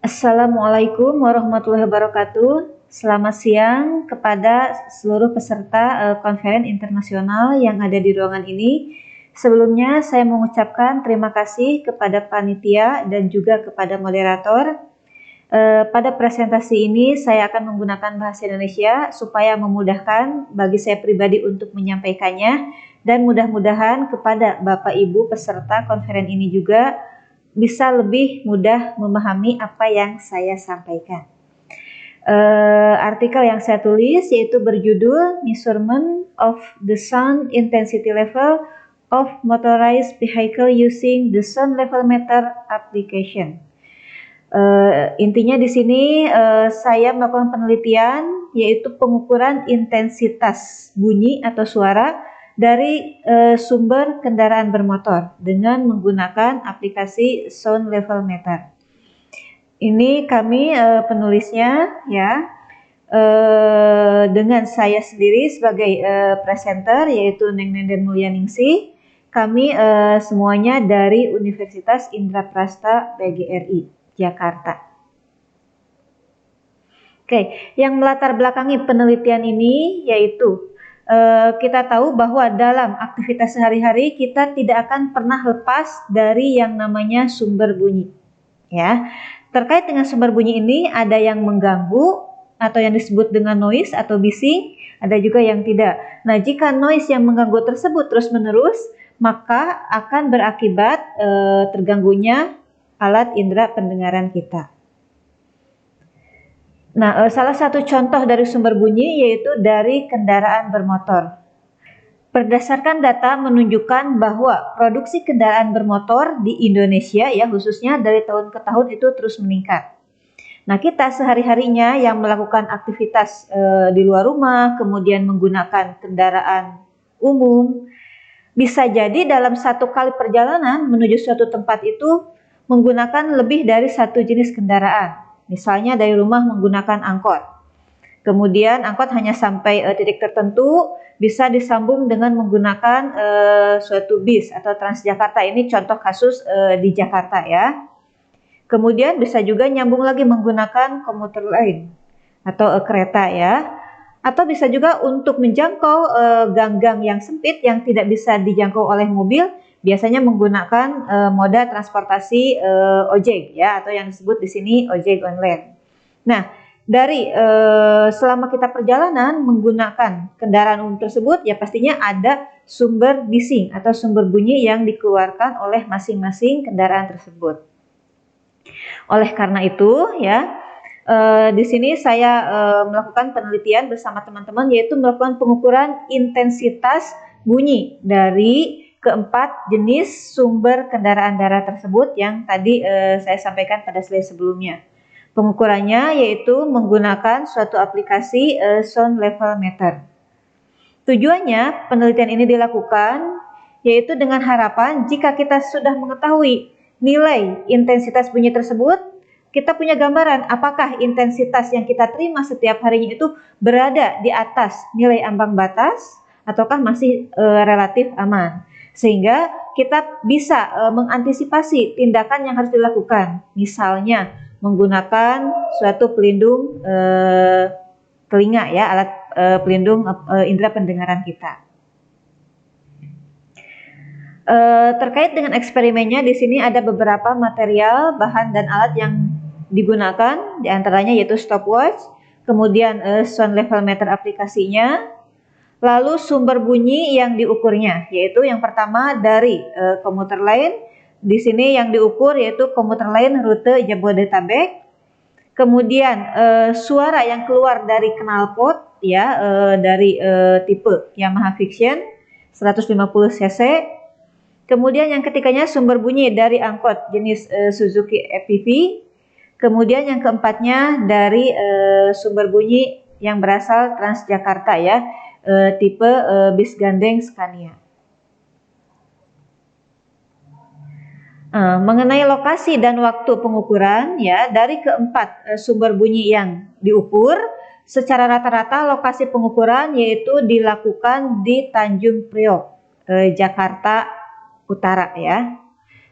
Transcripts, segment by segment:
Assalamualaikum warahmatullahi wabarakatuh. Selamat siang kepada seluruh peserta konferen internasional yang ada di ruangan ini. Sebelumnya saya mengucapkan terima kasih kepada panitia dan juga kepada moderator. Pada presentasi ini saya akan menggunakan bahasa Indonesia supaya memudahkan bagi saya pribadi untuk menyampaikannya, dan mudah-mudahan kepada Bapak Ibu peserta konferen ini juga bisa lebih mudah memahami apa yang saya sampaikan. Artikel yang saya tulis yaitu berjudul Measurement of the Sound Intensity Level of Motorized Vehicle Using the Sound Level Meter Application. Intinya di sini saya melakukan penelitian yaitu pengukuran intensitas bunyi atau suara dari sumber kendaraan bermotor dengan menggunakan aplikasi Sound Level Meter. Ini kami penulisnya ya, dengan saya sendiri sebagai presenter yaitu Neng Nenden Mulyaningsih. Kami semuanya dari Universitas Indraprasta PGRI Jakarta. Oke, yang melatar belakangi penelitian ini yaitu kita tahu bahwa dalam aktivitas sehari-hari kita tidak akan pernah lepas dari yang namanya sumber bunyi. Ya, terkait dengan sumber bunyi ini ada yang mengganggu atau yang disebut dengan noise atau bising, ada juga yang tidak. Nah, jika noise yang mengganggu tersebut terus-menerus, maka akan berakibat terganggunya alat indera pendengaran kita. Nah, salah satu contoh dari sumber bunyi yaitu dari kendaraan bermotor. Berdasarkan data menunjukkan bahwa produksi kendaraan bermotor di Indonesia ya khususnya dari tahun ke tahun itu terus meningkat. Nah, kita sehari-harinya yang melakukan aktivitas di luar rumah, kemudian menggunakan kendaraan umum, bisa jadi dalam satu kali perjalanan menuju suatu tempat itu menggunakan lebih dari satu jenis kendaraan. Misalnya dari rumah menggunakan angkot. Kemudian angkot hanya sampai titik tertentu, bisa disambung dengan menggunakan suatu bis atau Transjakarta. Ini contoh kasus di Jakarta ya. Kemudian bisa juga nyambung lagi menggunakan komuter lain atau kereta ya. Atau bisa juga untuk menjangkau gang-gang yang sempit yang tidak bisa dijangkau oleh mobil, biasanya menggunakan moda transportasi ojek ya, atau yang disebut di sini ojek online. Nah, dari selama kita perjalanan menggunakan kendaraan umum tersebut, ya pastinya ada sumber bising atau sumber bunyi yang dikeluarkan oleh masing-masing kendaraan tersebut. Oleh karena itu, ya, di sini saya melakukan penelitian bersama teman-teman yaitu melakukan pengukuran intensitas bunyi dari keempat jenis sumber kendaraan darat tersebut yang tadi saya sampaikan pada slide sebelumnya. Pengukurannya yaitu menggunakan suatu aplikasi Sound Level Meter. Tujuannya penelitian ini dilakukan yaitu dengan harapan jika kita sudah mengetahui nilai intensitas bunyi tersebut, kita punya gambaran apakah intensitas yang kita terima setiap harinya itu berada di atas nilai ambang batas ataukah masih relatif aman. Sehingga kita bisa mengantisipasi tindakan yang harus dilakukan. Misalnya menggunakan suatu pelindung telinga ya, alat pelindung indera pendengaran kita. Terkait dengan eksperimennya, di sini ada beberapa material, bahan dan alat yang digunakan, diantaranya yaitu stopwatch, kemudian sound level meter aplikasinya, lalu sumber bunyi yang diukurnya, yaitu yang pertama dari komuter lain. Di sini yang diukur yaitu komuter lain rute Jabodetabek, kemudian suara yang keluar dari knalpot ya, dari tipe Yamaha Vision 150 cc. Kemudian yang ketiganya sumber bunyi dari angkot jenis Suzuki FPV. Kemudian yang keempatnya dari sumber bunyi yang berasal Transjakarta ya, tipe bis gandeng Scania. Mengenai lokasi dan waktu pengukuran ya, dari keempat sumber bunyi yang diukur, secara rata-rata lokasi pengukuran yaitu dilakukan di Tanjung Priok, Jakarta Utara ya.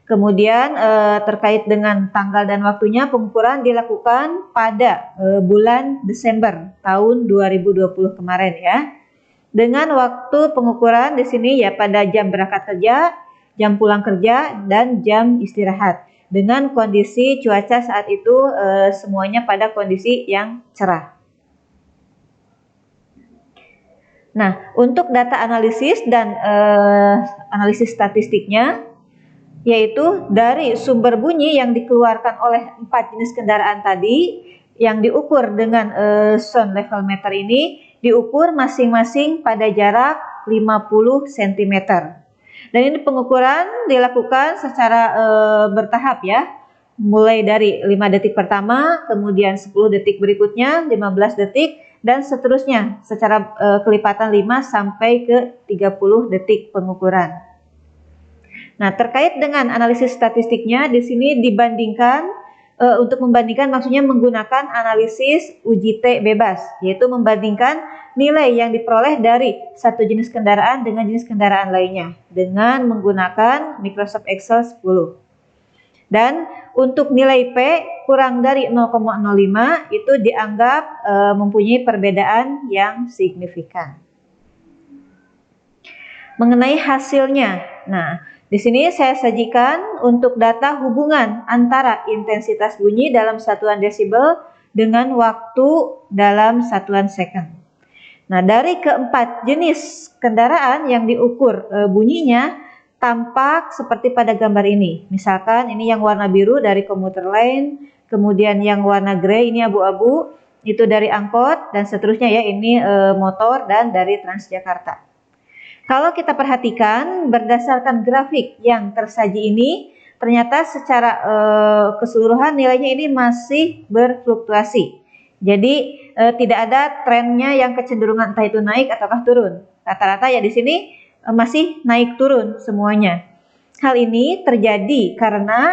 Kemudian terkait dengan tanggal dan waktunya, pengukuran dilakukan pada bulan Desember tahun 2020 kemarin ya. Dengan waktu pengukuran di sini ya pada jam berangkat kerja, jam pulang kerja, dan jam istirahat. Dengan kondisi cuaca saat itu semuanya pada kondisi yang cerah. Nah, untuk data analisis dan analisis statistiknya, yaitu dari sumber bunyi yang dikeluarkan oleh 4 jenis kendaraan tadi yang diukur dengan sound level meter ini diukur masing-masing pada jarak 50 cm. Dan ini pengukuran dilakukan secara bertahap ya. Mulai dari 5 detik pertama, kemudian 10 detik berikutnya, 15 detik, dan seterusnya secara kelipatan 5 sampai ke 30 detik pengukuran. Nah, terkait dengan analisis statistiknya, di sini dibandingkan, untuk membandingkan maksudnya menggunakan analisis uji T bebas, yaitu membandingkan nilai yang diperoleh dari satu jenis kendaraan dengan jenis kendaraan lainnya, dengan menggunakan Microsoft Excel 10. Dan untuk nilai P kurang dari 0,05 itu dianggap mempunyai perbedaan yang signifikan. Mengenai hasilnya, nah, di sini saya sajikan untuk data hubungan antara intensitas bunyi dalam satuan desibel dengan waktu dalam satuan second. Nah, dari keempat jenis kendaraan yang diukur bunyinya tampak seperti pada gambar ini. Misalkan ini yang warna biru dari komuter lain, kemudian yang warna grey ini abu-abu itu dari angkot, dan seterusnya ya, ini motor dan dari Transjakarta. Kalau kita perhatikan berdasarkan grafik yang tersaji ini, ternyata secara keseluruhan nilainya ini masih berfluktuasi. Jadi tidak ada trennya yang kecenderungan entah itu naik ataukah turun. Rata-rata ya di sini masih naik turun semuanya. Hal ini terjadi karena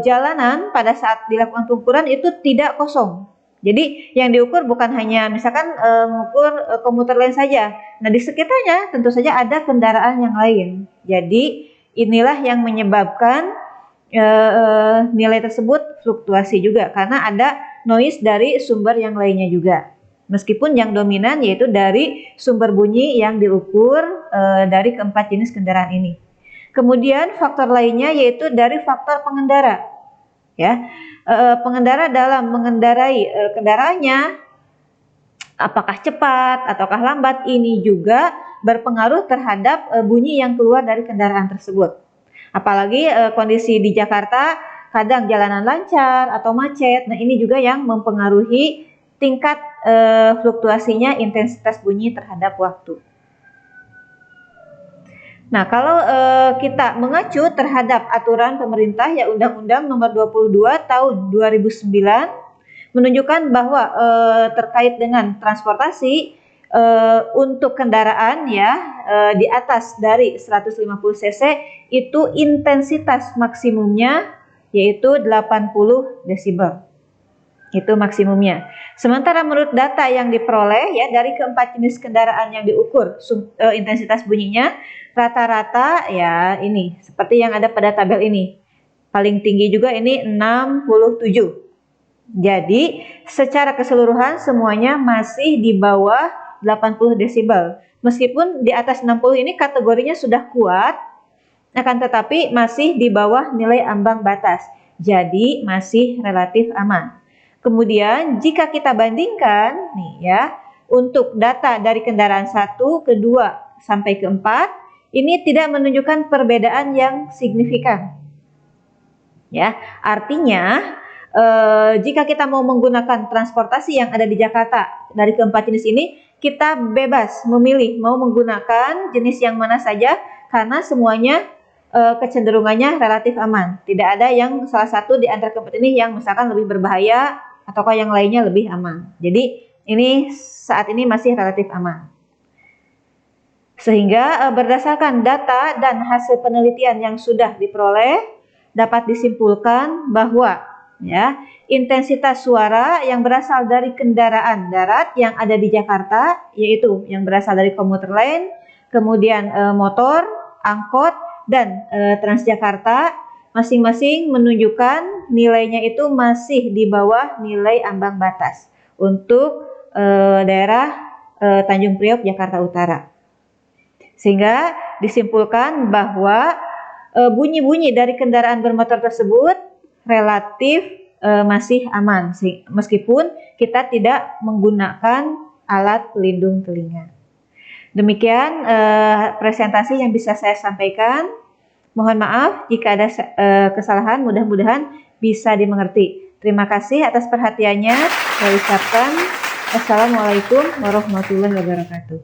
jalanan pada saat dilakukan pengukuran itu tidak kosong. Jadi yang diukur bukan hanya misalkan mengukur komuter lain saja. Nah, di sekitarnya tentu saja ada kendaraan yang lain. Jadi inilah yang menyebabkan nilai tersebut fluktuasi juga karena ada noise dari sumber yang lainnya juga. Meskipun yang dominan yaitu dari sumber bunyi yang diukur dari keempat jenis kendaraan ini. Kemudian faktor lainnya yaitu dari faktor pengendara. Ya. Pengendara dalam mengendarai kendaraannya, apakah cepat ataukah lambat, ini juga berpengaruh terhadap bunyi yang keluar dari kendaraan tersebut. Apalagi kondisi di Jakarta kadang jalanan lancar atau macet. Nah, ini juga yang mempengaruhi tingkat fluktuasinya intensitas bunyi terhadap waktu. Nah, kalau kita mengacu terhadap aturan pemerintah ya Undang-Undang Nomor 22 Tahun 2009 menunjukkan bahwa terkait dengan transportasi untuk kendaraan ya di atas dari 150 cc itu intensitas maksimumnya yaitu 80 desibel. Itu maksimumnya. Sementara menurut data yang diperoleh ya dari keempat jenis kendaraan yang diukur intensitas bunyinya, rata-rata ya ini seperti yang ada pada tabel ini. Paling tinggi juga ini 67. Jadi secara keseluruhan semuanya masih di bawah 80 desibel. Meskipun di atas 60 ini kategorinya sudah kuat, akan tetapi masih di bawah nilai ambang batas. Jadi masih relatif aman. Kemudian jika kita bandingkan nih ya, untuk data dari kendaraan 1, kedua sampai ke 4, ini tidak menunjukkan perbedaan yang signifikan. Ya, artinya jika kita mau menggunakan transportasi yang ada di Jakarta dari keempat jenis ini, kita bebas memilih mau menggunakan jenis yang mana saja karena semuanya kecenderungannya relatif aman. Tidak ada yang salah satu di antara keempat ini yang misalkan lebih berbahaya ataukah yang lainnya lebih aman. Jadi ini saat ini masih relatif aman. Sehingga berdasarkan data dan hasil penelitian yang sudah diperoleh dapat disimpulkan bahwa ya intensitas suara yang berasal dari kendaraan darat yang ada di Jakarta yaitu yang berasal dari komuter lain, kemudian motor, angkot dan Transjakarta masing-masing menunjukkan nilainya itu masih di bawah nilai ambang batas untuk daerah Tanjung Priok, Jakarta Utara. Sehingga disimpulkan bahwa bunyi-bunyi dari kendaraan bermotor tersebut relatif masih aman, meskipun kita tidak menggunakan alat pelindung telinga. Demikian presentasi yang bisa saya sampaikan. Mohon maaf jika ada kesalahan, mudah-mudahan bisa dimengerti. Terima kasih atas perhatiannya. Saya ucapkan Assalamualaikum warahmatullahi wabarakatuh.